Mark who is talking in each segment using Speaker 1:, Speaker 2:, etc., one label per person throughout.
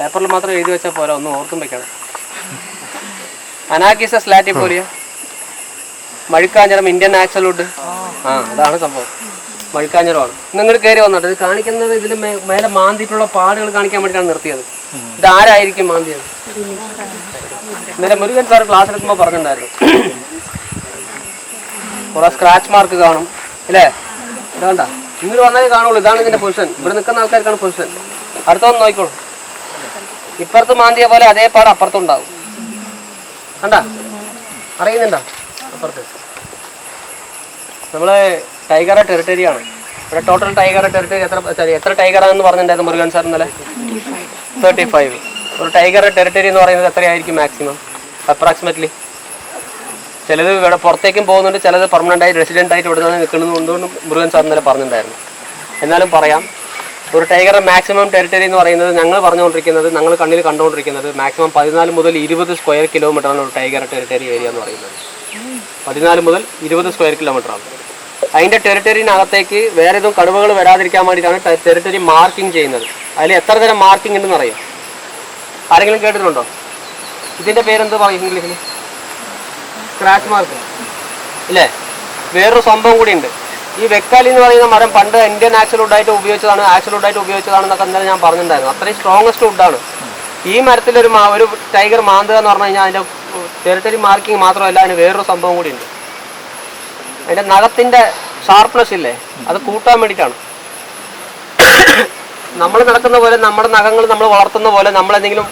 Speaker 1: പേപ്പറിൽ മാത്രം എഴുതി വെച്ചാൽ പോരാ, ഒന്ന് ഓർത്തും വെക്കണം. അനാക്കിസ സ്ലാറ്റിഫോലിയ, മഴുക്കാഞ്ഞിറം, ഇന്ത്യൻ ആക്സലൂട്ട്. അതാണ് സംഭവം, മഴുക്കാഞ്ഞിറമാണ്. നിങ്ങൾ കയറി വന്നിട്ട് ഇത് കാണിക്കുന്നത് ഇതിൽ മേലെ മാന്തിയിട്ടുള്ള പാടുകൾ കാണിക്കാൻ വേണ്ടിയിട്ടാണ് നിർത്തിയത്. ഇതാരായിരിക്കും മാന്തിയത്? ഇന്നലെ മുരുകൻ സാർ ക്ലാസ് എടുക്കുമ്പോൾ പറഞ്ഞിട്ടുണ്ടായിരുന്നു, കുറെ സ്ക്രാച്ച് മാർക്ക് കാണും അല്ലേ? ഇതാണ്ട നിങ്ങൾ വന്നാലേ കാണുള്ളൂ. ഇതാണ് ഇതിന്റെ പൊസിഷൻ. ഇവിടെ നിൽക്കുന്ന ആൾക്കാർക്കാണ് പൊസിഷൻ. അടുത്തൊന്ന് നോക്കിക്കോളൂ. ഇപ്പുറത്ത് മാന്തിയ പോലെ അതേ പാട് അപ്പുറത്തുണ്ടാവും. കണ്ടാ, അറിയുന്നുണ്ടോ? അപ്പുറത്ത് നമ്മള് ടൈഗറ ടെറിട്ടറിയാണ്. ഇവിടെ ടോട്ടൽ ടൈഗറ ടെറിട്ടറി എത്ര ടൈഗറാണെന്ന് പറഞ്ഞിട്ടുണ്ടായിരുന്നു മുരുകൻ സാർ ഇന്നലെ? 35. ഒരു ടൈഗറ ടെറിട്ടറി എന്ന് പറയുന്നത് എത്രയായിരിക്കും മാക്സിമം അപ്രോക്സിമേറ്റ്ലി? ചിലത് ഇവിടെ പുറത്തേക്കും പോകുന്നുണ്ട്, ചിലത് പെർമനൻ്റ് ആയിട്ട് റെസിഡൻ്റ് ആയിട്ട് ഇവിടെ നിന്ന് നിൽക്കുന്നതുകൊണ്ടും മുരുകൻ സാർ ഇന്നലെ പറഞ്ഞിട്ടുണ്ടായിരുന്നു. എന്നാലും പറയാം, ഒരു ടൈഗറുടെ മാക്സിമം ടെറിട്ടറി എന്ന് പറയുന്നത് ഞങ്ങൾ പറഞ്ഞുകൊണ്ടിരിക്കുന്നത്, ഞങ്ങൾ കണ്ണിൽ കണ്ടുകൊണ്ടിരിക്കുന്നത് മാക്സിമം 14 മുതൽ 20 സ്ക്വയർ കിലോമീറ്ററാണ് ഒരു ടൈഗർ ടെറിട്ടറി ഏരിയ എന്ന് പറയുന്നത്. 14 മുതൽ 20 സ്ക്വയർ കിലോമീറ്ററാണ്. അതിൻ്റെ ടെറിട്ടറിനകത്തേക്ക് വേറെ ഏതും കടുവകൾ വരാതിരിക്കാൻ വേണ്ടിയിട്ടാണ് ടെറിട്ടറി മാർക്കിംഗ് ചെയ്യുന്നത്. അതിൽ എത്ര തരം മാർക്കിംഗ് ഉണ്ടെന്ന് അറിയാം? ആരെങ്കിലും കേട്ടിട്ടുണ്ടോ? ഇതിൻ്റെ പേരെന്ത് പറയും ഇംഗ്ലീഷിൽ? സ്ക്രാച്ച് മാർക്ക് ഇല്ലേ? വേറൊരു സംഭവം കൂടി ഉണ്ട്. ഈ വെക്കാലി എന്ന് പറയുന്ന മരം പണ്ട് ഇന്ത്യൻ ആക്സലൂട്ടായിട്ട് ഉപയോഗിച്ചതാണെന്നൊക്കെ എന്തായാലും ഞാൻ പറഞ്ഞിട്ടുണ്ടായിരുന്നു. അത്രയും സ്ട്രോങ്ങസ്റ്റ് വുഡാണ്. ഈ മരത്തിലൊരു ടൈഗർ മാന്തുക എന്ന് പറഞ്ഞു കഴിഞ്ഞാൽ അതിൻ്റെ ടെറിട്ടറി മാർക്കിംഗ് മാത്രമല്ല, അതിന് വേറൊരു സംഭവം കൂടി ഉണ്ട്. അതിൻ്റെ നഖത്തിൻ്റെ ഷാർപ്നെസ് ഇല്ലേ, അത് കൂട്ടാൻ വേണ്ടിയിട്ടാണ്. നമ്മൾ നടക്കുന്ന പോലെ നമ്മുടെ നഖങ്ങൾ നമ്മൾ വളർത്തുന്ന പോലെ നമ്മളെന്തെങ്കിലും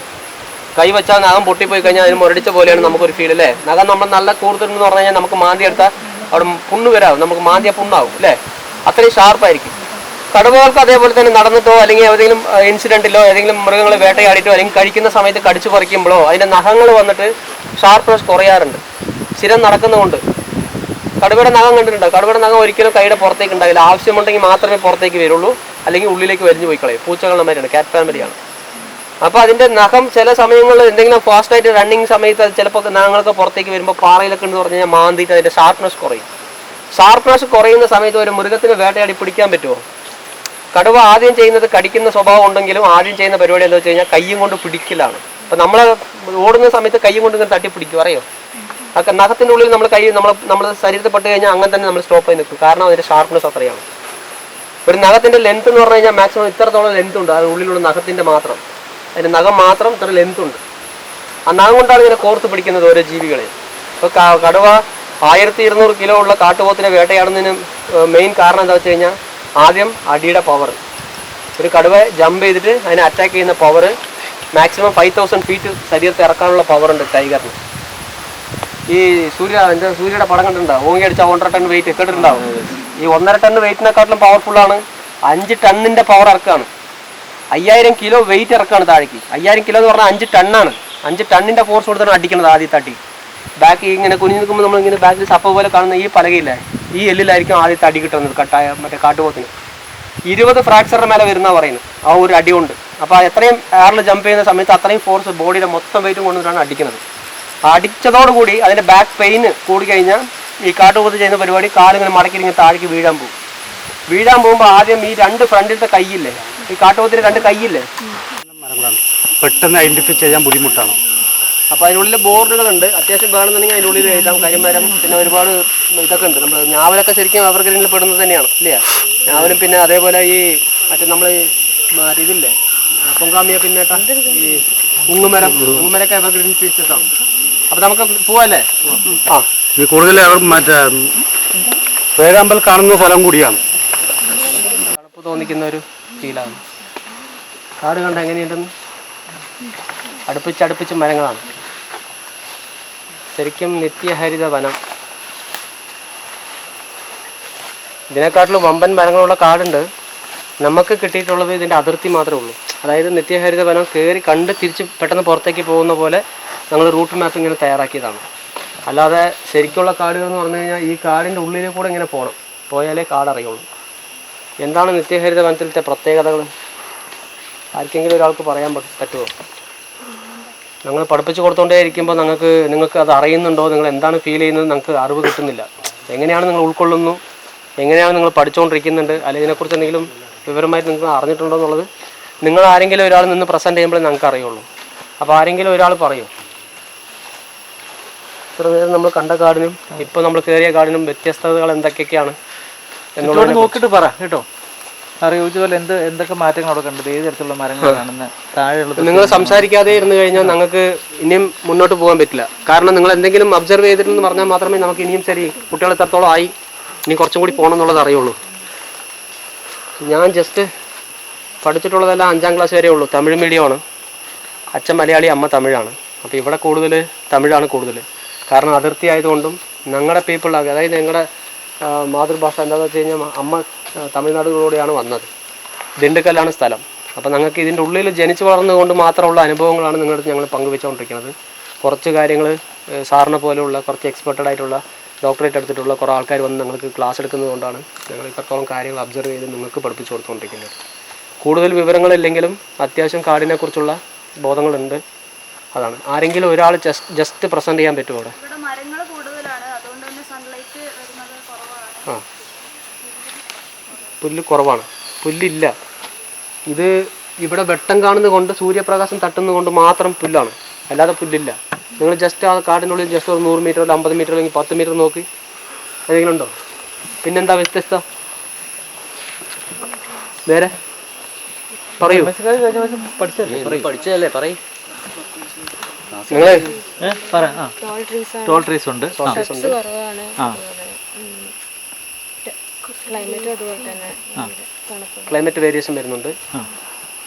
Speaker 1: കൈവച്ചാൽ നഖം പൊട്ടിപ്പോയി കഴിഞ്ഞാൽ അതിന് മുരടിച്ച പോലെയാണ് നമുക്കൊരു ഫീൽ അല്ലേ? നഖം നമ്മൾ നല്ല കൂടുതലെന്ന് പറഞ്ഞു കഴിഞ്ഞാൽ നമുക്ക് മാന്തി എടുത്താൽ അവിടെ പുണ്ണ് വരാവും, നമുക്ക് മാന്തിയ പുണ്ണാവും അല്ലേ? അത്രയും ഷാർപ്പായിരിക്കും. കടുവകൾക്ക് അതേപോലെ തന്നെ നടന്നിട്ടോ അല്ലെങ്കിൽ ഏതെങ്കിലും ഇൻസിഡൻറ്റിലോ ഏതെങ്കിലും മൃഗങ്ങളെ വേട്ടയാടിയിട്ടോ അല്ലെങ്കിൽ കഴിക്കുന്ന സമയത്ത് കടിച്ചു പറിക്കുമ്പോഴോ അതിൻ്റെ നഖങ്ങൾ വന്നിട്ട് ഷാർപ്നെസ് കുറയാറുണ്ട്. സ്ഥിരം നടക്കുന്നതുകൊണ്ട്. കടുവയുടെ നഖം കണ്ടിട്ടുണ്ടോ? കടുവയുടെ നഖം ഒരിക്കലും കൈയുടെ പുറത്തേക്ക് ഉണ്ടാവില്ല. ആവശ്യമുണ്ടെങ്കിൽ മാത്രമേ പുറത്തേക്ക് വരുള്ളൂ, അല്ലെങ്കിൽ ഉള്ളിലേക്ക് വലിഞ്ഞു പോയി കളയും. പൂച്ചകളുടെ മാതിരിയാണ്, കാറ്റ് ഫാമിലിയാണ്. അപ്പോൾ അതിൻ്റെ നഖം ചില സമയങ്ങളിൽ എന്തെങ്കിലും ഫാസ്റ്റായിട്ട് റണ്ണിങ് സമയത്ത് അത് ചിലപ്പോൾ നഖങ്ങളൊക്കെ പുറത്തേക്ക് വരുമ്പോൾ പാറയിലൊക്കെ എന്ന് പറഞ്ഞു കഴിഞ്ഞാൽ മാന്തിയിട്ട് അതിൻ്റെ ഷാർപ്നെസ് കുറയും. ഷാർപ്നെസ് കുറയുന്ന സമയത്ത് ഒരു മൃഗത്തിന് വേട്ടയാടി പിടിക്കാൻ പറ്റുമോ? കടുവ ആദ്യം ചെയ്യുന്നത് കടിക്കുന്ന സ്വഭാവം ഉണ്ടെങ്കിലും ആദ്യം ചെയ്യുന്ന പരിപാടി എന്താ വെച്ച് കഴിഞ്ഞാൽ കയ്യും കൊണ്ട് പിടിക്കലാണ്. അപ്പോൾ നമ്മൾ ഓടുന്ന സമയത്ത് കയ്യും കൊണ്ട് ഇങ്ങനെ തട്ടി പിടിക്കും, അറിയോ? അതൊക്കെ നഖത്തിൻ്റെ ഉള്ളിൽ നമ്മൾ കൈ നമ്മൾ ശരീരത്തിൽ പെട്ട് കഴിഞ്ഞാൽ അങ്ങനെ തന്നെ നമ്മൾ സ്റ്റോപ്പ് ചെയ്ത് നിൽക്കും. കാരണം അതിൻ്റെ ഷാർപ്നെസ് അത്രയാണ്. ഒരു നഖത്തിൻ്റെ ലെങ്ത് എന്ന് പറഞ്ഞു കഴിഞ്ഞാൽ മാക്സിമം ഇത്രത്തോളം ലെങ്ത് ഉണ്ട്. അത് ഉള്ളിലുള്ള നഖത്തിൻ്റെ മാത്രം, അതിൻ്റെ നഖം മാത്രം ഇത്ര ലെങ്ത് ഉണ്ട്. ആ നഖം കൊണ്ടാണ് ഇങ്ങനെ കോർത്ത് പിടിക്കുന്നത് ഓരോ ജീവികളെ. ഇപ്പോൾ കടുവ 1200 കിലോ ഉള്ള കാട്ടുപോത്തിനെ വേട്ടയാടുന്നതിന് മെയിൻ കാരണം എന്താ വെച്ച് കഴിഞ്ഞാൽ ആദ്യം അടിയുടെ പവർ. ഒരു കടുവയെ ജമ്പ് ചെയ്തിട്ട് അതിനെ അറ്റാക്ക് ചെയ്യുന്ന പവർ മാക്സിമം 5000 ഫീറ്റ് ശരീരത്തെ ഇറക്കാനുള്ള പവറുണ്ട് ടൈഗറിന്. ഈ സൂര്യയുടെ പടം കണ്ടിട്ടുണ്ടാവും, ഓങ്ങി അടിച്ച 1.5 ടൺ വെയിറ്റ് കേട്ടിട്ടുണ്ടാവും. ഈ 1.5 ടൺ വെയിറ്റിനെക്കാട്ടിലും പവർഫുള്ളാണ്. 5 ടണ്ണിൻ്റെ പവർ ഇറക്കാണ്. 5000 കിലോ വെയിറ്റ് ഇറക്കാണ് താഴേക്ക്. 5000 കിലോ എന്ന് പറഞ്ഞാൽ 5 ടണ്ണാണ്. 5 ടണ്ണിൻ്റെ ഫോഴ്സ് കൊടുത്താണ് അടിക്കുന്നത് ആദ്യത്തെ അടി. ബാക്ക് ഇങ്ങനെ കുനിഞ്ഞ് നിൽക്കുമ്പോൾ നമ്മളിങ്ങനെ ബാക്കിൽ സപ്പ പോലെ കാണുന്ന ഈ പലകയില്ലേ, ഈ എല്ലിലായിരിക്കും ആദ്യത്തെ അടി കിട്ടുന്നത് മറ്റേ കാട്ടുപോത്തിന്. 20 ഫ്രാക്ചറിന് മേലെ വരുന്ന പറയുന്നത് ആ ഒരു അടി കൊണ്ട്. അപ്പോൾ എത്രയും എയറിൽ ജമ്പ് ചെയ്യുന്ന സമയത്ത് അത്രയും ഫോഴ്സ് ബോഡിയുടെ മൊത്തം വെയിറ്റും കൊണ്ടുവന്നിട്ടാണ് അടിക്കുന്നത്. അടിച്ചതോടുകൂടി അതിൻ്റെ ബാക്ക് പെയിന് കൂടിക്കഴിഞ്ഞാൽ ഈ കാട്ടുപോത്ത് ചെയ്യുന്ന പരിപാടി കാലിങ്ങനെ മടക്കി ഇങ്ങനെ താഴേക്ക് വീഴാൻ പോകും. വീഴാൻ പോകുമ്പോൾ ആദ്യം ഈ 2 ഫ്രണ്ടിലത്തെ കൈയില്ലേ, ഈ കാട്ടുപോത്തിന് 2 കൈയില്ലേ,
Speaker 2: മരങ്ങളാണ് പെട്ടെന്ന് ഐഡൻറ്റിഫൈ ചെയ്യാൻ ബുദ്ധിമുട്ടാണ്.
Speaker 1: അപ്പോൾ അതിനുള്ളിൽ ബോർഡുകളുണ്ട്. അത്യാവശ്യം വേണമെന്നുണ്ടെങ്കിൽ അതിൻ്റെ ഉള്ളിൽ എഴുതാം. കരിമരം, പിന്നെ ഒരുപാട് ഇതൊക്കെ ഉണ്ട്. നമ്മൾ ഞാവലൊക്കെ ശരിക്കും എവർഗ്രീനിൽ പെടുന്നത് തന്നെയാണ് ഇല്ലേ? ഞാവലും പിന്നെ അതേപോലെ ഈ മറ്റേ നമ്മൾ ഇതില്ലേ പൊങ്കാമിയ, പിന്നെ ഈ ഉങ്ങുമരൊക്കെ എവർഗ്രീൻ സ്പീഷീസാണ്. അപ്പോൾ നമുക്ക് പോവല്ലേ?
Speaker 2: ഇത് കൂടുതൽ മറ്റേ പേരാമ്പൽ കാണുന്ന സ്ഥലം കൂടിയാണ്.
Speaker 1: തണുപ്പ് തോന്നിക്കുന്ന ഒരു ഫീലാണ്. കാട് കണ്ട എങ്ങനെയുണ്ടെന്ന്? അടുപ്പിച്ച് മരങ്ങളാണ്. ശരിക്കും നിത്യഹരിത വനം. ഇതിനെക്കാട്ടിലും വമ്പൻ മരങ്ങളുള്ള കാടുണ്ട്. നമുക്ക് കിട്ടിയിട്ടുള്ളത് ഇതിൻ്റെ അതിർത്തി മാത്രമേ ഉള്ളൂ. അതായത് നിത്യഹരിത വനം കയറി കണ്ട് തിരിച്ച് പെട്ടെന്ന് പുറത്തേക്ക് പോകുന്ന പോലെ ഞങ്ങൾ റൂട്ട് മാപ്പ് ഇങ്ങനെ തയ്യാറാക്കിയതാണ്. അല്ലാതെ ശരിക്കുള്ള കാടുകൾ എന്ന് പറഞ്ഞു കഴിഞ്ഞാൽ ഈ കാടിൻ്റെ ഉള്ളിൽ കൂടെ ഇങ്ങനെ പോയാലേ കാടറിയുള്ളൂ. എന്താണ് നിത്യഹരിത വനത്തിലത്തെ പ്രത്യേകതകൾ? ആർക്കെങ്കിലും ഒരാൾക്ക് പറയാൻ പറ്റുമോ? ഞങ്ങൾ പഠിപ്പിച്ച് കൊടുത്തുകൊണ്ടേ ഇരിക്കുമ്പോൾ നിങ്ങൾക്ക് അത് അറിയുന്നുണ്ടോ, നിങ്ങൾ എന്താണ് ഫീൽ ചെയ്യുന്നത്, നിങ്ങൾക്ക് അറിവ് കിട്ടുന്നില്ല. എങ്ങനെയാണ് നിങ്ങൾ ഉൾക്കൊള്ളുന്നു, എങ്ങനെയാണ് നിങ്ങൾ പഠിച്ചുകൊണ്ടിരിക്കുന്നുണ്ട്, അല്ലെങ്കിൽ ഇതിനെക്കുറിച്ച് എന്തെങ്കിലും വിവരമായിട്ട് നിങ്ങൾ അറിഞ്ഞിട്ടുണ്ടോ എന്നുള്ളത് നിങ്ങൾ ആരെങ്കിലും ഒരാൾ നിന്ന് പ്രസൻറ്റ് ചെയ്യുമ്പോൾ ഞങ്ങൾക്ക് അറിയുള്ളൂ. അപ്പോൾ ആരെങ്കിലും ഒരാൾ പറയും ഇത്ര നേരം നമ്മൾ കണ്ട കാടിനും ഇപ്പോൾ നമ്മൾ കയറിയ കാടിനും വ്യത്യസ്തതകൾ എന്തൊക്കെയാണ് എന്നുള്ളത്
Speaker 3: നോക്കിയിട്ട് പറ കേട്ടോ. അറിയിച്ചതുപോലെ എന്തൊക്കെ മാറ്റങ്ങൾ അവിടെ കണ്ടത്, ഏത് തരത്തിലുള്ള മരങ്ങൾ കാണുന്നത്, താഴെയുള്ളത്.
Speaker 1: നിങ്ങൾ സംസാരിക്കാതെ ഇരുന്ന് കഴിഞ്ഞാൽ ഞങ്ങൾക്ക് ഇനിയും മുന്നോട്ട് പോകാൻ പറ്റില്ല. കാരണം നിങ്ങൾ എന്തെങ്കിലും അബ്സർവ് ചെയ്തിട്ടെന്ന് പറഞ്ഞാൽ മാത്രമേ നമുക്ക് ഇനിയും ശരി കുട്ടികൾ എത്രത്തോളം ആയി ഇനി കുറച്ചും കൂടി പോകണം എന്നുള്ളത് അറിയുള്ളൂ. ഞാൻ ജസ്റ്റ് പഠിച്ചിട്ടുള്ളതെല്ലാം 5ാം ക്ലാസ് വരെ ഉള്ളൂ. തമിഴ് മീഡിയമാണ്. അച്ഛൻ മലയാളി, അമ്മ തമിഴാണ്. അപ്പോൾ ഇവിടെ കൂടുതൽ തമിഴാണ് കൂടുതൽ. കാരണം അതിർത്തി ആയതുകൊണ്ടും ഞങ്ങളുടെ പീപ്പിൾ, അതായത് ഞങ്ങളുടെ മാതൃഭാഷ എന്താണെന്ന് വെച്ച് കഴിഞ്ഞാൽ അമ്മ തമിഴ്നാടുകളിലൂടെയാണ് വന്നത്. ദിണ്ടുക്കല്ലാണ് സ്ഥലം. അപ്പോൾ ഞങ്ങൾക്ക് ഇതിൻ്റെ ഉള്ളിൽ ജനിച്ചു വളർന്നുകൊണ്ട് മാത്രമുള്ള അനുഭവങ്ങളാണ് ഞങ്ങൾ പങ്കുവെച്ചുകൊണ്ടിരിക്കുന്നത്. കുറച്ച് കാര്യങ്ങൾ സാറിനെ പോലെയുള്ള കുറച്ച് എക്സ്പെർട്ടഡ് ആയിട്ടുള്ള ഡോക്ടറേറ്റ് എടുത്തിട്ടുള്ള കുറേ ആൾക്കാർ വന്ന് ഞങ്ങൾക്ക് ക്ലാസ് എടുക്കുന്നത് കൊണ്ടാണ് ഞങ്ങൾ ഇത്രത്തോളം കാര്യങ്ങൾ അബ്സർവ് ചെയ്ത് നിങ്ങൾക്ക് പഠിപ്പിച്ചു കൊടുത്തുകൊണ്ടിരിക്കുന്നത്. കൂടുതൽ വിവരങ്ങളില്ലെങ്കിലും അത്യാവശ്യം കാടിനെക്കുറിച്ചുള്ള ബോധങ്ങളുണ്ട്. അതാണ്. ആരെങ്കിലും ഒരാൾ ജസ്റ്റ് പ്രസൻറ്റ് ചെയ്യാൻ പറ്റുമോ അവിടെ? ആ, പുല്ല് കുറവാണ്. പുല്ലില്ല. ഇത് ഇവിടെ വെട്ടം കാണുന്നത് കൊണ്ട്, സൂര്യപ്രകാശം തട്ടുന്നത് കൊണ്ട് മാത്രം പുല്ലാണ്, അല്ലാതെ പുല്ലില്ല. നിങ്ങൾ ജസ്റ്റ് ആ കാടിനുള്ളിൽ ജസ്റ്റ് ഒരു 100 മീറ്റർ, 50 മീറ്റർ അല്ലെങ്കിൽ 10 മീറ്റർ നോക്കി എന്തെങ്കിലും ഉണ്ടോ? പിന്നെന്താ വ്യത്യസ്ത? വേറെ പറയൂ. പഠിച്ചതല്ലേ, പറയൂ. നിങ്ങൾ
Speaker 3: ടോൾ ട്രീസ് ഉണ്ട്,
Speaker 1: ക്ലൈമറ്റ് വേരിയേഷൻ വരുന്നുണ്ട്.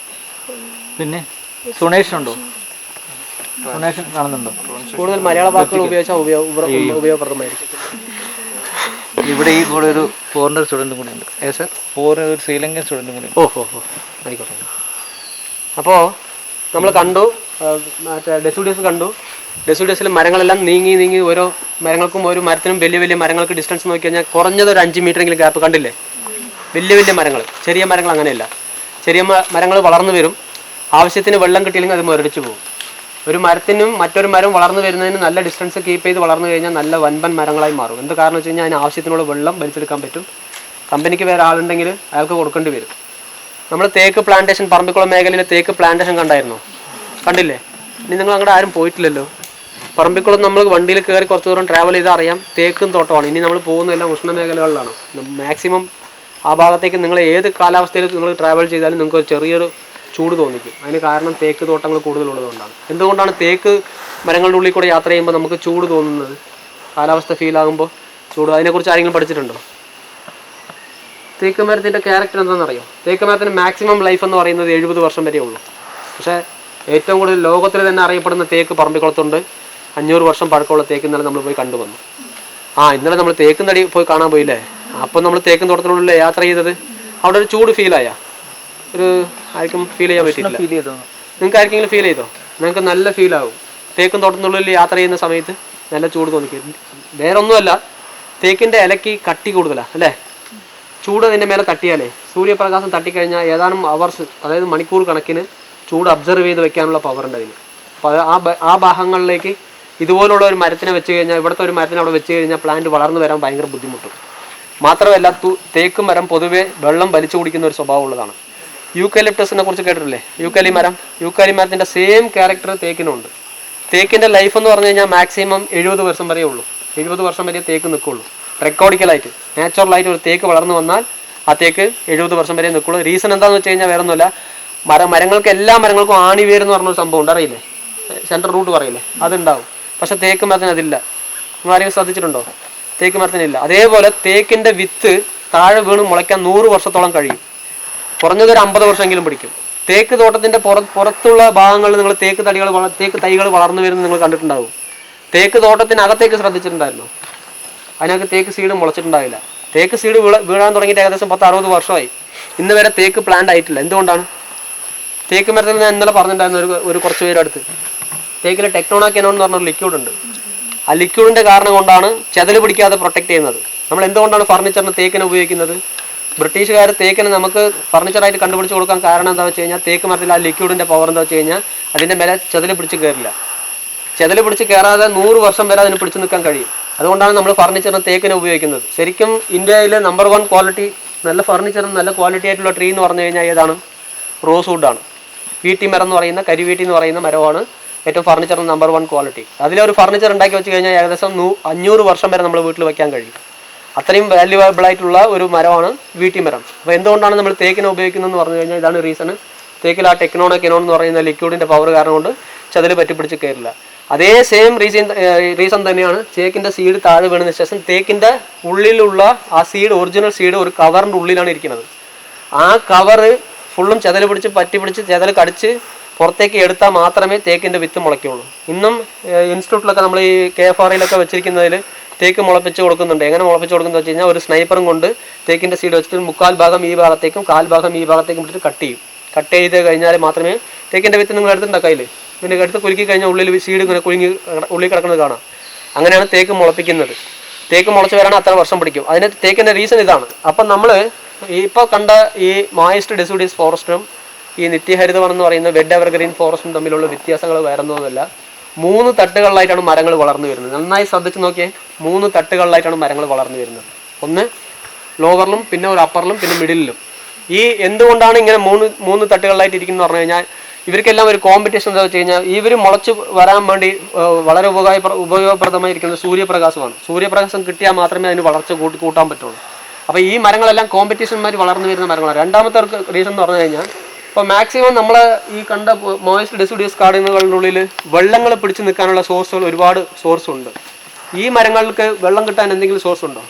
Speaker 3: പിന്നെ സുണേഷൻ ഉണ്ടോ? സുണേഷൻ കാണുന്നുണ്ടോ?
Speaker 1: കൂടുതൽ മലയാള വാക്കുകൾ ഉപയോഗിച്ചാൽ ഉപയോഗപ്രദമായിരിക്കും.
Speaker 3: ഇവിടെ ഈ കൂടെ ഒരു ഫോറിനർ സ്റ്റുഡൻറ്റും കൂടി ഉണ്ട്.
Speaker 1: സർ,
Speaker 3: ഫോറിനർ ഒരു ശ്രീലങ്കൻ സ്റ്റുഡൻറ്റും കൂടി.
Speaker 1: ഓഹോ, ആയിക്കോട്ടെ. അപ്പോൾ നമ്മൾ കണ്ടു, മറ്റേ ഡെസിഡ്യൂസ് കണ്ടു. ഡെസിഡ്യൂസിൽ മരങ്ങളെല്ലാം നീങ്ങി ഓരോ മരങ്ങൾക്കും, ഒരു മരത്തിനും വലിയ മരങ്ങൾക്ക് ഡിസ്റ്റൻസ് നോക്കി കഴിഞ്ഞാൽ കുറഞ്ഞത് ഒരു 5 മീറ്ററെങ്കിലും ഗ്യാപ്പ് കണ്ടില്ലേ? വലിയ മരങ്ങൾ. ചെറിയ മരങ്ങൾ അങ്ങനെയല്ല. ചെറിയ മരങ്ങൾ വളർന്നു വരും. ആവശ്യത്തിന് വെള്ളം കിട്ടിയില്ലെങ്കിൽ അത് മുരടിച്ചു പോകും. ഒരു മരത്തിനും മറ്റൊരു മരം വളർന്നു വരുന്നതിന് നല്ല ഡിസ്റ്റൻസ് കീപ്പ് ചെയ്ത് വളർന്നു കഴിഞ്ഞാൽ നല്ല വൻപൻ മരങ്ങളായി മാറും. എന്ത് കാരണം വെച്ച് കഴിഞ്ഞാൽ അതിന് ആവശ്യത്തിനുള്ള വെള്ളം വലിച്ചെടുക്കാൻ പറ്റും. കമ്പനിക്ക് വേറെ ആളുണ്ടെങ്കിൽ അയാൾക്ക് കൊടുക്കേണ്ടി വരും. നമ്മൾ തേക്ക് പ്ലാന്റേഷൻ, പറമ്പിക്കുളം മേഖലയിൽ തേക്ക് പ്ലാന്റേഷൻ കണ്ടില്ലേ? ഇനി നിങ്ങൾ അങ്ങോട്ട് ആരും പോയിട്ടില്ലല്ലോ. പറമ്പിക്കുളം നമ്മൾ വണ്ടിയിൽ കയറി കുറച്ച് ദൂരം ട്രാവൽ ചെയ്താൽ അറിയാം, തേക്കും തോട്ടമാണ്. ഇനി നമ്മൾ പോകുന്നതെല്ലാം ഉഷ്ണമേഖലകളിലാണ്. മാക്സിമം ആ ഭാഗത്തേക്ക് നിങ്ങൾ ഏത് കാലാവസ്ഥയിൽ നിങ്ങൾ ട്രാവൽ ചെയ്താലും നിങ്ങൾക്ക് ഒരു ചെറിയൊരു ചൂട് തോന്നിക്കും. അതിന് കാരണം തേക്ക് തോട്ടങ്ങൾ കൂടുതലുള്ളതുകൊണ്ടാണ്. എന്തുകൊണ്ടാണ് തേക്ക് മരങ്ങളുടെ ഉള്ളിൽ കൂടെ യാത്ര ചെയ്യുമ്പോൾ നമുക്ക് ചൂട് തോന്നുന്നത്? കാലാവസ്ഥ ഫീൽ ആകുമ്പോൾ ചൂട്. അതിനെക്കുറിച്ച് ആരെങ്കിലും പഠിച്ചിട്ടുണ്ടോ? തേക്ക് മരത്തിൻ്റെ ക്യാരക്ടർ എന്താണെന്നറിയോ? തേക്ക് മരത്തിന് മാക്സിമം ലൈഫ് എന്ന് പറയുന്നത് 70 വർഷം വരെ ഉള്ളൂ. പക്ഷേ ഏറ്റവും കൂടുതൽ ലോകത്തിൽ തന്നെ അറിയപ്പെടുന്ന തേക്ക് പറമ്പിക്കുളത്തുണ്ട്. 500 വർഷം പഴക്കമുള്ള തേക്ക് ഇന്നലെ നമ്മൾ പോയി കണ്ടുവന്നു. ഇന്നലെ നമ്മൾ തേക്കും തടി പോയി കാണാൻ പോയില്ലേ? അപ്പം നമ്മൾ തേക്കും തോട്ടത്തിനുള്ളിൽ യാത്ര ചെയ്തത് അവിടെ ഒരു ചൂട് ഫീലായ ഒരു ആർക്കും ഫീൽ ചെയ്യാൻ പറ്റില്ല. നിങ്ങൾക്ക് ആർക്കെങ്കിലും ഫീൽ ചെയ്തോ? നിങ്ങൾക്ക് നല്ല ഫീലാവും. തേക്കും തോട്ടത്തിനുള്ളിൽ യാത്ര ചെയ്യുന്ന സമയത്ത് നല്ല ചൂട് തോന്നിക്കും. വേറെ ഒന്നുമല്ല, തേക്കിൻ്റെ ഇലയ്ക്ക് കട്ടി കൂടുതലാണ് അല്ലേ? ചൂട് അതിൻ്റെ മേലെ തട്ടിയാലേ, സൂര്യപ്രകാശം തട്ടിക്കഴിഞ്ഞാൽ ഏതാനും അവേഴ്സ്, അതായത് മണിക്കൂർ കണക്കിന് ചൂട് അബ്സർവ് ചെയ്ത് വെക്കാനുള്ള പവർ ഉണ്ട് അതിന്. അപ്പോൾ ആ ഭാഗങ്ങളിലേക്ക് ഇതുപോലുള്ള ഒരു മരത്തിനെ വെച്ച് കഴിഞ്ഞാൽ, ഇവിടുത്തെ ഒരു മരത്തിനെ അവിടെ വെച്ച് കഴിഞ്ഞാൽ പ്ലാന്റ് വളർന്നു വരാൻ ഭയങ്കര ബുദ്ധിമുട്ടും. മാത്രമല്ല തേക്ക് മരം പൊതുവെ വെള്ളം വലിച്ചു കുടിക്കുന്ന ഒരു സ്വഭാവമുള്ളതാണ്. യൂക്കാലിപ്റ്റസിനെ കുറിച്ച് കേട്ടിട്ടില്ലേ? യൂക്കാലി മരത്തിൻ്റെ സെയിം ക്യാരക്ടർ തേക്കിനുണ്ട്. തേക്കിൻ്റെ ലൈഫ് എന്ന് പറഞ്ഞു കഴിഞ്ഞാൽ മാക്സിമം 70 വർഷം വരെ ഉള്ളൂ. 70 വർഷം വരെ തേക്ക് നിൽക്കുള്ളൂ. റെക്കോർഡിക്കലായിട്ട്, നാച്ചുറലായിട്ട് ഒരു തേക്ക് വളർന്നു വന്നാൽ ആ തേക്ക് 70 വർഷം വരെ നിൽക്കുള്ളൂ. റീസൺ എന്താണെന്ന് വെച്ച് കഴിഞ്ഞാൽ വേറെ ഒന്നുമില്ല, മരങ്ങൾക്ക് എല്ലാ മരങ്ങൾക്കും ആണിവേര് എന്ന് പറഞ്ഞൊരു സംഭവം ഉണ്ട്, അറിയില്ലേ? സെൻട്രൽ റൂട്ട് പറയില്ലേ? അതുണ്ടാവും. പക്ഷെ തേക്ക് മരത്തിന് അതില്ല. നിങ്ങൾ ആരെങ്കിലും ശ്രദ്ധിച്ചിട്ടുണ്ടോ? തേക്ക് മരത്തിനില്ല. അതേപോലെ തേക്കിൻ്റെ വിത്ത് താഴെ വീണ് മുളയ്ക്കാൻ 100 വർഷത്തോളം കഴിയും. കുറഞ്ഞതൊരു 50 വർഷമെങ്കിലും പിടിക്കും. തേക്ക് തോട്ടത്തിൻ്റെ പുറത്തുള്ള ഭാഗങ്ങളിൽ നിങ്ങൾ തേക്ക് തൈകൾ വളർന്നു വരുന്നത് നിങ്ങൾ കണ്ടിട്ടുണ്ടാവും. തേക്ക് തോട്ടത്തിനകത്തേക്ക് ശ്രദ്ധിച്ചിട്ടുണ്ടായിരുന്നു? അതിനകത്ത് തേക്ക് സീഡ് മുളച്ചിട്ടുണ്ടാവില്ല. തേക്ക് സീഡ് വീഴാൻ തുടങ്ങിയിട്ട് ഏകദേശം 10-60 വർഷമായി. ഇന്ന് വരെ തേക്ക് പ്ലാന്റ് ആയിട്ടില്ല. എന്തുകൊണ്ടാണ്? തേക്ക് മരത്തിൽ ഞാൻ ഇന്നലെ പറഞ്ഞിട്ടുണ്ടായിരുന്നു ഒരു കുറച്ച് പേരടുത്ത്, തേക്കിൽ ടെക്നോണാക്കനോൺ എന്ന് പറഞ്ഞൊരു ലിക്വിഡ് ഉണ്ട്. ആ ലിക്വിഡിൻ്റെ കാരണം കൊണ്ടാണ് ചെതല് പിടിക്കാതെ പ്രൊട്ടക്ട് ചെയ്യുന്നത്. നമ്മൾ എന്തുകൊണ്ടാണ് ഫർണിച്ചറിന് തേക്കിനെ ഉപയോഗിക്കുന്നത്? ബ്രിട്ടീഷുകാർ തേക്കിനെ നമുക്ക് ഫർണിച്ചറായിട്ട് കണ്ടുപിടിച്ച് കൊടുക്കാൻ കാരണം എന്താ വെച്ച് കഴിഞ്ഞാൽ, തേക്ക് മരത്തിൽ ആ ലിക്വിഡിൻ്റെ പവർ എന്താ വെച്ച് കഴിഞ്ഞാൽ അതിൻ്റെ മേലെ ചെതല് പിടിച്ച് കയറില്ല. ചെതല് പിടിച്ച് കയറാതെ 100 വർഷം വരെ അതിന് പിടിച്ചു നിൽക്കാൻ കഴിയും. അതുകൊണ്ടാണ് നമ്മൾ ഫർണിച്ചറിന് തേക്കിനെ ഉപയോഗിക്കുന്നത്. ശരിക്കും ഇന്ത്യയിലെ നമ്പർ 1 ക്വാളിറ്റി, നല്ല ഫർണിച്ചറിന് നല്ല ക്വാളിറ്റി ആയിട്ടുള്ള ട്രീ എന്ന് പറഞ്ഞു കഴിഞ്ഞാൽ ഏതാണ്? റോസ് വുഡാണ്. വീട്ടി മരം എന്ന് പറയുന്ന കരിവീട്ടി എന്ന് പറയുന്ന മരമാണ് ഏറ്റവും ഫർണിച്ചർ നമ്പർ 1 ക്വാളിറ്റി. അതിലൊരു ഫർണിച്ചർ ഉണ്ടാക്കി വെച്ച് കഴിഞ്ഞാൽ ഏകദേശം 500 വർഷം വരെ നമ്മൾ വീട്ടിൽ വെക്കാൻ കഴിയും. അത്രയും വാല്യുവബിൾ ആയിട്ടുള്ള ഒരു മരമാണ് വീട്ടി മരം. അപ്പോൾ എന്തുകൊണ്ടാണ് നമ്മൾ തേക്കിനെ ഉപയോഗിക്കുന്നതെന്ന് പറഞ്ഞു കഴിഞ്ഞാൽ ഇതാണ് റീസണ്. തേക്കിൽ ആ കെനോൺ എന്ന് പറയുന്ന ലിക്വിഡിൻ്റെ പവർ കാരണം കൊണ്ട് ചതിൽ പറ്റിപ്പിടിച്ച് കയറില്ല. അതേ സെയിം റീസൺ തന്നെയാണ് തേക്കിൻ്റെ സീഡ് താഴെ വീണതിന് ശേഷം തേക്കിൻ്റെ ഉള്ളിലുള്ള ആ സീഡ്, ഒറിജിനൽ സീഡ് ഒരു കവറിൻ്റെ ഉള്ളിലാണ് ഇരിക്കുന്നത്. ആ കവറ് ഫുള്ളും ചെതൽ പിടിച്ച് പറ്റിപ്പിടിച്ച് ചെതൽ കടിച്ച് പുറത്തേക്ക് എടുത്താൽ മാത്രമേ തേക്കിൻ്റെ വിത്ത് മുളയ്ക്കുള്ളൂ. ഇന്നും ഇൻസ്റ്റിറ്റ്യൂട്ടിലൊക്കെ നമ്മൾ ഈ KFRയിലൊക്കെ വെച്ചിരിക്കുന്നതിൽ തേക്ക് മുളപ്പിച്ച് കൊടുക്കുന്നുണ്ട്. എങ്ങനെ മുളപ്പിച്ച് കൊടുക്കുന്നത് വെച്ച് കഴിഞ്ഞാൽ ഒരു സ്നൈപ്പറും കൊണ്ട് തേക്കിൻ്റെ സീഡ് വെച്ചിട്ട് 1/4 ഭാഗം ഈ ഭാഗത്തേക്കും 1/4 ഭാഗം ഈ ഭാഗത്തേക്കും ഇട്ടിട്ട് കട്ട് ചെയ്യും. കട്ട് ചെയ്ത് കഴിഞ്ഞാൽ മാത്രമേ തേക്കിൻ്റെ വിത്ത് നിങ്ങൾ എടുത്തിട്ടുണ്ടാക്കുക. കയ്യിൽ പിന്നെ എടുത്ത് കുലുക്കി കഴിഞ്ഞാൽ ഉള്ളിൽ സീഡ് ഇങ്ങനെ ഉള്ളിൽ കിടക്കുന്നത് കാണാം. അങ്ങനെയാണ് തേക്ക് മുളപ്പിക്കുന്നത്. തേക്ക് മുളച്ച് വരാൻ അത്ര വർഷം പിടിക്കും. അതിന് തേക്കിൻ്റെ റീസൺ ഇതാണ്. അപ്പം നമ്മൾ ഇപ്പോൾ കണ്ട ഈ മോയിസ്റ്റ് ഡെസിഡ്യൂസ് ഫോറസ്റ്റും ഈ നിത്യഹരിതവനം എന്ന് പറയുന്ന വെഡ് എവർഗ്രീൻ ഫോറസ്റ്റും തമ്മിലുള്ള വ്യത്യാസങ്ങൾ വേറൊന്നുമല്ല. 3 തട്ടുകളിലായിട്ടാണ് മരങ്ങൾ വളർന്നു വരുന്നത്. നന്നായി ശ്രദ്ധിച്ച് നോക്കിയേ, 3 തട്ടുകളിലായിട്ടാണ് മരങ്ങൾ വളർന്നു വരുന്നത്. ഒന്ന് ലോവറിലും, പിന്നെ ഒരു അപ്പറിലും, പിന്നെ മിഡിലും. ഈ എന്തുകൊണ്ടാണ് ഇങ്ങനെ 3 തട്ടുകളിലായിട്ട് ഇരിക്കുന്നത് പറഞ്ഞു കഴിഞ്ഞാൽ ഇവർക്കെല്ലാം ഒരു കോമ്പറ്റീഷൻ എന്താ വെച്ച് കഴിഞ്ഞാൽ ഇവർ മുളച്ച് വരാൻ വേണ്ടി വളരെ ഉപയോഗപ്രദമായിരിക്കുന്നത് സൂര്യപ്രകാശമാണ്. സൂര്യപ്രകാശം കിട്ടിയാൽ മാത്രമേ അതിന് വളർച്ച കൂട്ടാൻ പറ്റുള്ളൂ. അപ്പോൾ ഈ മരങ്ങളെല്ലാം കോമ്പറ്റീഷന്മാർ വളർന്നു വരുന്ന മരങ്ങളാണ്. രണ്ടാമത്തെ റീസൺ എന്ന് പറഞ്ഞു കഴിഞ്ഞാൽ ഇപ്പോൾ മാക്സിമം നമ്മൾ ഈ കണ്ട മോയിസ്റ്റ് ഡെസിഡ്യൂസ് കാടുകളുടെ ഉള്ളിൽ വെള്ളങ്ങൾ പിടിച്ച് നിൽക്കാനുള്ള സോഴ്സുകൾ ഒരുപാട് സോഴ്സ് ഉണ്ട്. ഈ മരങ്ങൾക്ക് വെള്ളം കിട്ടാൻ എന്തെങ്കിലും സോഴ്സ് ഉണ്ടോ?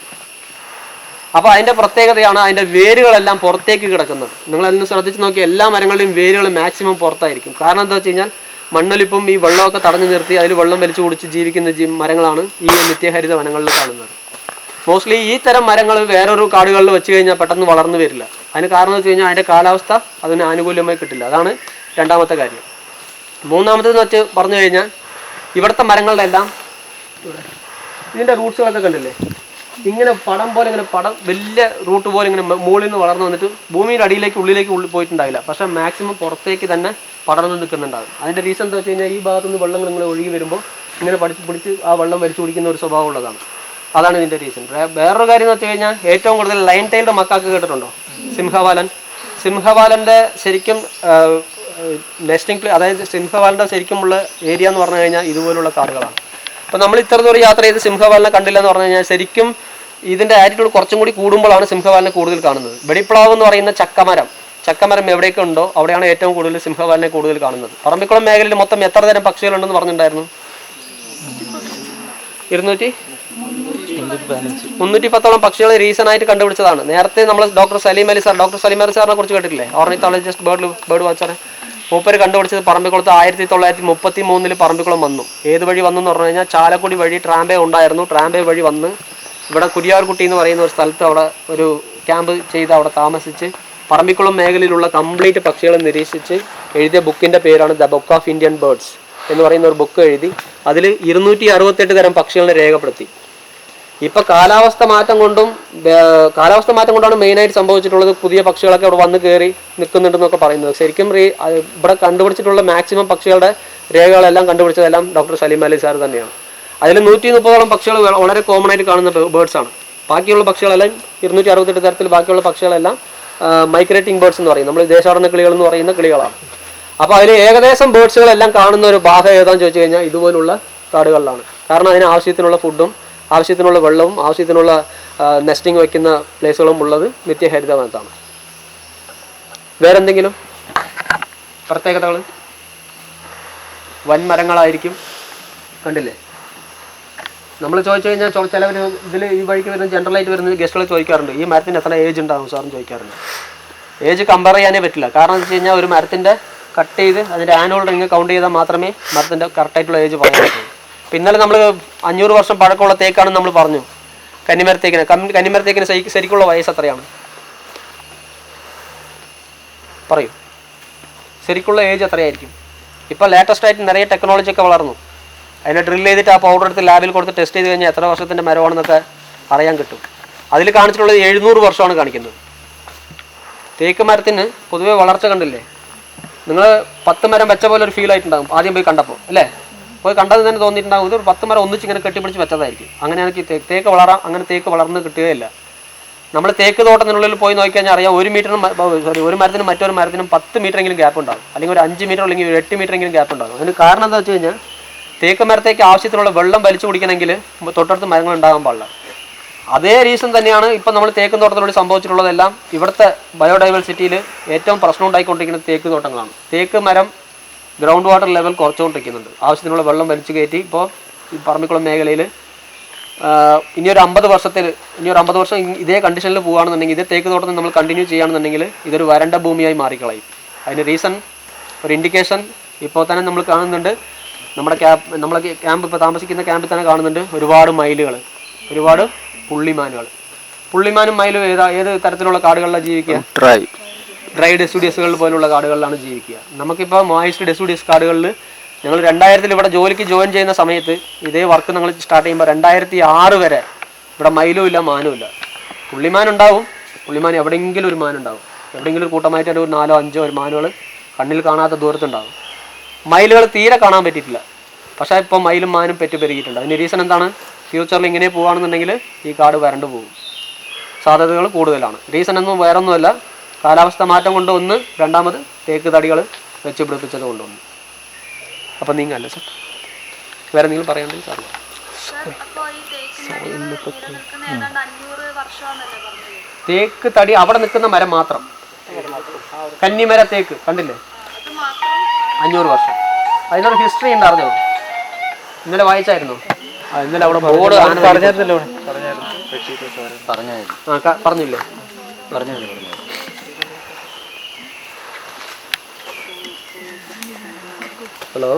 Speaker 1: അപ്പോൾ അതിൻ്റെ പ്രത്യേകതയാണ് അതിൻ്റെ വേരുകളെല്ലാം പുറത്തേക്ക് കിടക്കുന്നത്. നിങ്ങളതിന് ശ്രദ്ധിച്ച് നോക്കി, എല്ലാ മരങ്ങളുടെയും വേരുകൾ മാക്സിമം പുറത്തായിരിക്കും. കാരണം എന്താ വെച്ച് കഴിഞ്ഞാൽ മണ്ണൊലിപ്പും ഈ വെള്ളമൊക്കെ തടഞ്ഞു നിർത്തി അതിൽ വെള്ളം വലിച്ചു കുടിച്ച് ജീവിക്കുന്ന മരങ്ങളാണ് ഈ നിത്യഹരിത വനങ്ങളിൽ കാണുന്നത്. മോസ്റ്റ്ലി ഈ തരം മരങ്ങൾ വേറൊരു കാടുകളിൽ വെച്ച് കഴിഞ്ഞാൽ പെട്ടെന്ന് വളർന്നു വരില്ല. അതിന് കാരണം എന്ന് വെച്ച് കഴിഞ്ഞാൽ അതിൻ്റെ കാലാവസ്ഥ അതിന് ആനുകൂല്യമായി കിട്ടില്ല. അതാണ് രണ്ടാമത്തെ കാര്യം. മൂന്നാമത്തേന്ന് വെച്ച് പറഞ്ഞു കഴിഞ്ഞാൽ ഇവിടുത്തെ മരങ്ങളുടെ എല്ലാം ഇതിൻ്റെ റൂട്ട്സുകളൊക്കെ കണ്ടില്ലേ, ഇങ്ങനെ പടം പോലെ ഇങ്ങനെ വലിയ റൂട്ട് പോലെ ഇങ്ങനെ മുകളിൽ നിന്ന് വളർന്നു വന്നിട്ട് ഭൂമിയുടെ അടിയിലേക്ക് ഉള്ളിലേക്ക് പോയിട്ടുണ്ടാവില്ല. പക്ഷേ മാക്സിമം പുറത്തേക്ക് തന്നെ പടർന്ന് നിൽക്കുന്നുണ്ടാകും. അതിൻ്റെ റീസൺ എന്താ വെച്ച് കഴിഞ്ഞാൽ ഈ ഭാഗത്തുനിന്ന് വെള്ളങ്ങൾ ഇങ്ങനെ ഒഴുകി വരുമ്പോൾ ഇങ്ങനെ പിടിച്ച് ആ വെള്ളം വലിച്ചു കുടിക്കുന്ന ഒരു സ്വഭാവം ഉള്ളതാണ്. അതാണ് ഇതിൻ്റെ റീസൺ. വേറൊരു കാര്യം എന്ന് വെച്ച് കഴിഞ്ഞാൽ ഏറ്റവും കൂടുതൽ ലൈൻ ടൈൽഡ് മക്കാക്ക് കേട്ടിട്ടുണ്ടോ? സിംഹവാലൻ്റെ ശരിക്കും നെസ്റ്റിംഗ് അതായത് സിംഹവാലൻ്റെ ശരിക്കുമുള്ള ഏരിയ എന്ന് പറഞ്ഞു കഴിഞ്ഞാൽ ഇതുപോലുള്ള കാടുകളാണ്. അപ്പോൾ നമ്മൾ ഇത്ര ദൂരം യാത്ര ചെയ്ത് സിംഹവാലിനെ കണ്ടില്ല എന്ന് പറഞ്ഞു കഴിഞ്ഞാൽ ശരിക്കും ഇതിൻ്റെ ആറ്റിറ്റ്യൂഡ് കുറച്ചും കൂടി കൂടുമ്പോഴാണ് സിംഹവാലിനെ കൂടുതൽ കാണുന്നത്. വെടിപ്ലാവ് എന്ന് പറയുന്ന ചക്കമരം എവിടെയൊക്കെ ഉണ്ടോ അവിടെയാണ് ഏറ്റവും കൂടുതൽ സിംഹവാലിനെ കൂടുതൽ കാണുന്നത്. പറമ്പിക്കുളം മേഖലയിൽ മൊത്തം എത്ര തരം പക്ഷികളുണ്ടെന്ന് പറഞ്ഞിട്ടുണ്ടായിരുന്നു? 310ഓളം പക്ഷികൾ റീസണായിട്ട് കണ്ടുപിടിച്ചതാണ്. നേരത്തെ നമ്മൾ ഡോക്ടർ സലീം അലി സാറിനെ കുറിച്ച് കേട്ടിട്ടില്ലേ? Ornithologist bird watcher. മൂപ്പര് കണ്ടുപിടിച്ചത് പറമ്പിക്കുളത്ത് 1933 പറമ്പിക്കുളം വന്നു. ഏത് വഴി വന്നു എന്ന് പറഞ്ഞു കഴിഞ്ഞാൽ ചാലക്കുടി വഴി ട്രാംബേ ഉണ്ടായിരുന്നു. ട്രാംബേ വഴി വന്ന് ഇവിടെ കുരിയാർകുട്ടി എന്ന് പറയുന്ന ഒരു സ്ഥലത്ത് അവിടെ ഒരു ക്യാമ്പ് ചെയ്ത് അവിടെ താമസിച്ച് പറമ്പിക്കുളം മേഖലയിലുള്ള കംപ്ലീറ്റ് പക്ഷികളെ നിരീക്ഷിച്ച് എഴുതിയ ബുക്കിൻ്റെ പേരാണ് the book of Indian birds എന്ന് പറയുന്ന ഒരു ബുക്ക് എഴുതി അതിൽ 268 തരം പക്ഷികളെ രേഖപ്പെടുത്തി. ഇപ്പോൾ കാലാവസ്ഥ മാറ്റം കൊണ്ടാണ് മെയിനായിട്ട് സംഭവിച്ചിട്ടുള്ളത്. പുതിയ പക്ഷികളൊക്കെ അവിടെ വന്ന് കയറി നിൽക്കുന്നുണ്ടെന്നൊക്കെ പറയുന്നത്. ശരിക്കും ഇവിടെ കണ്ടുപിടിച്ചിട്ടുള്ള മാക്സിമം പക്ഷികളുടെ രേഖകളെല്ലാം കണ്ടുപിടിച്ചതെല്ലാം ഡോക്ടർ സലീം അലി സാർ തന്നെയാണ്. അതിൽ 130ഓളം പക്ഷികൾ വളരെ കോമൺ ആയിട്ട് കാണുന്ന ബേർഡ്സ് ആണ്. ബാക്കിയുള്ള പക്ഷികളെല്ലാം 268 തരത്തിൽ ബാക്കിയുള്ള പക്ഷികളെല്ലാം മൈഗ്രേറ്റിംഗ് ബേർഡ്സ് എന്ന് പറയും. നമ്മൾ ദേശാടന കിളികൾ എന്ന് പറയുന്ന കിളികളാണ്. അപ്പോൾ അതിൽ ഏകദേശം ബേർഡ്സുകളെല്ലാം കാണുന്ന ഒരു ഭാഗം ഏതാണെന്ന് ചോദിച്ചു കഴിഞ്ഞാൽ ഇതുപോലുള്ള കാടുകളിലാണ്. കാരണം അതിന് ആവശ്യത്തിനുള്ള ഫുഡും ആവശ്യത്തിനുള്ള വെള്ളവും ആവശ്യത്തിനുള്ള നെസ്റ്റിംഗ് വയ്ക്കുന്ന പ്ലേസുകളും ഉള്ളത് നിത്യഹരിതവനത്താണ്. വേറെന്തെങ്കിലും പ്രത്യേകതകൾ? വൻമരങ്ങളായിരിക്കും. കണ്ടില്ലേ, നമ്മൾ ചോദിച്ചു കഴിഞ്ഞാൽ ചിലവർ ഇതിൽ ഈ വഴിക്ക് വരുന്ന ജനറലായിട്ട് വരുന്ന ഗസ്റ്റുകൾ ചോദിക്കാറുണ്ട് ഈ മരത്തിന് എത്ര ഏജ് ഉണ്ടാകും സാറും ചോദിക്കാറുണ്ട്. ഏജ് കമ്പയർ ചെയ്യാനേ പറ്റില്ല. കാരണം എന്ന് വെച്ച് കഴിഞ്ഞാൽ ഒരു മരത്തിൻ്റെ കട്ട് ചെയ്ത് അതിൻ്റെ ആനുവൽ റിങ് കൗണ്ട് ചെയ്താൽ മാത്രമേ മരത്തിൻ്റെ കറക്റ്റായിട്ടുള്ള ഏജ് പറയാൻ പറ്റുള്ളൂ. പിന്നലെ നമ്മൾ 500 വർഷം പഴക്കമുള്ള തേക്കാണെന്ന് നമ്മൾ പറഞ്ഞു. കന്നിമരത്തേക്കിന് ശരിക്കുള്ള വയസ്സ് എത്രയാണ് പറയൂ? ശരിക്കുള്ള ഏജ് എത്രയായിരിക്കും? ഇപ്പോൾ ലേറ്റസ്റ്റ് ആയിട്ട് നിറയെ ടെക്നോളജി ഒക്കെ വളർന്നു. അതിനെ ഡ്രിൽ ചെയ്തിട്ട് ആ പൗഡർ എടുത്ത് ലാബിൽ കൊടുത്ത് ടെസ്റ്റ് ചെയ്ത് കഴിഞ്ഞാൽ എത്ര വർഷത്തിൻ്റെ മരമാണെന്നൊക്കെ അറിയാൻ കിട്ടും. അതിൽ കാണിച്ചിട്ടുള്ളത് 700 വർഷമാണ് കാണിക്കുന്നത്. തേക്ക് മരത്തിന് പൊതുവേ വളർച്ച കണ്ടില്ലേ? നിങ്ങൾ 10 മരം വെച്ച പോലെ ഒരു ഫീൽ ആയിട്ടുണ്ടാകും ആദ്യം പോയി കണ്ടപ്പോൾ, അല്ലേ? പോയി കണ്ടത് തന്നെ തോന്നിയിട്ടുണ്ടാകും ഇത് 10 മരം ഒന്നിച്ച് ഇങ്ങനെ കെട്ടിപ്പിടിച്ച് വെച്ചതായിരിക്കും. അങ്ങനെയാണെങ്കിൽ തേക്ക് വളരാം. അങ്ങനെ തേക്ക് വളർന്ന് കിട്ടുകയില്ല. നമ്മൾ തേക്ക് തോട്ടത്തിനുള്ളിൽ പോയി നോക്കിക്കഴിഞ്ഞാൽ അറിയാം, ഒരു മരത്തിനും മറ്റൊരു മരത്തിനും 10 മീറ്ററെങ്കിലും ഗ്യാപ്പ് ഉണ്ടാകും, അല്ലെങ്കിൽ ഒരു 5 മീറ്റർ അല്ലെങ്കിൽ ഒരു 8 മീറ്ററെങ്കിലും ഗ്യാപ്പ് ഉണ്ടാകും. അതിന് കാരണം എന്താ വെച്ച് കഴിഞ്ഞാൽ തേക്ക് മരത്തേക്ക് ആവശ്യത്തിനുള്ള വെള്ളം വലിച്ചു കുടിക്കണമെങ്കിൽ തൊട്ടടുത്ത് മരങ്ങൾ ഉണ്ടാകാൻ പാടില്ല. അതേ റീസൺ തന്നെയാണ് ഇപ്പം നമ്മൾ തേക്ക് തോട്ടത്തിലൂടെ സംഭവിച്ചിട്ടുള്ളതെല്ലാം. ഇവിടുത്തെ ബയോഡൈവേഴ്സിറ്റിയിൽ ഏറ്റവും പ്രശ്നം ഉണ്ടായിക്കൊണ്ടിരിക്കുന്നത് തേക്ക് തോട്ടങ്ങളാണ്. തേക്ക് മരം ഗ്രൗണ്ട് വാട്ടർ ലെവൽ കുറച്ചുകൊണ്ടിരിക്കുന്നുണ്ട്. ആവശ്യത്തിനുള്ള വെള്ളം വലിച്ചു കയറ്റി ഇപ്പോൾ ഈ പറമ്പിക്കുളം മേഖലയിൽ ഇനിയൊരു 50 വർഷം ഇതേ കണ്ടീഷനിൽ പോകുകയാണെന്നുണ്ടെങ്കിൽ, ഇതേ തേക്ക് തോട്ടത്തിൽ നമ്മൾ കണ്ടിന്യൂ ചെയ്യുകയാണെന്നുണ്ടെങ്കിൽ ഇതൊരു വരണ്ട ഭൂമിയായി മാറിക്കളയും. അതിന് റീസൺ, ഒരു ഇൻഡിക്കേഷൻ ഇപ്പോൾ തന്നെ നമ്മൾ കാണുന്നുണ്ട്. നമ്മളെ ക്യാമ്പ് ഇപ്പോൾ താമസിക്കുന്ന ക്യാമ്പിൽ തന്നെ കാണുന്നുണ്ട് ഒരുപാട് മയിലുകൾ, ഒരുപാട് പുള്ളിമാനും മയിലും ഏത് തരത്തിലുള്ള കാടുകളിലാണ് ജീവിക്കുക? ഡ്രൈ ഡെസിഡ്യൂസുകൾ പോലുള്ള കാടുകളിലാണ് ജീവിക്കുക. നമുക്കിപ്പോൾ മോയിസ്റ്റ് ഡെസിഡ്യൂസ് കാടുകളിൽ ഞങ്ങൾ 2000 ഇവിടെ ജോലിക്ക് ജോയിൻ ചെയ്യുന്ന സമയത്ത് ഇതേ വർക്ക് ഞങ്ങൾ സ്റ്റാർട്ട് ചെയ്യുമ്പോൾ 2006 വരെ ഇവിടെ മയിലും ഇല്ല, മാനും ഇല്ല. പുള്ളിമാനുണ്ടാവും, പുള്ളിമാൻ എവിടെയെങ്കിലും ഒരു മാനുണ്ടാവും, എവിടെയെങ്കിലും ഒരു കൂട്ടമായിട്ട് ഒരു 4 5 ഒരു മാനുകൾ കണ്ണിൽ കാണാത്ത ദൂരത്തുണ്ടാവും. മയിലുകൾ തീരെ കാണാൻ പറ്റിയിട്ടില്ല. പക്ഷേ ഇപ്പോൾ മയിലും മാനും പെരുകിയിട്ടുണ്ട്. അതിന് റീസൺ എന്താണ്? ഫ്യൂച്ചറിൽ ഇങ്ങനെ പോവുകയാണെന്നുണ്ടെങ്കിൽ ഈ കാട് വരണ്ടു പോകും, സാധ്യതകൾ കൂടുതലാണ്. റീസൺ ഒന്നും വേറൊന്നുമല്ല, കാലാവസ്ഥ മാറ്റം കൊണ്ട് ഒന്ന്, രണ്ടാമത് തേക്ക് തടികൾ വെച്ച് പിടിപ്പിച്ചത് കൊണ്ടൊന്ന്. അപ്പം നീങ്ങല്ലേ സാർ, വേറെ എന്തെങ്കിലും പറയാനുണ്ടെങ്കിൽ സാർ. തേക്ക് തടി അവിടെ നിൽക്കുന്ന മരം മാത്രം, കന്നിമര തേക്ക് കണ്ടില്ലേ, 500 വർഷം. അതിനൊരു ഹിസ്റ്ററി ഉണ്ട്, അറിഞ്ഞോ? ഇന്നലെ വായിച്ചായിരുന്നോ? ഇന്നലെ അവിടെ ബോർഡ് പറഞ്ഞില്ലേ? ഹലോ.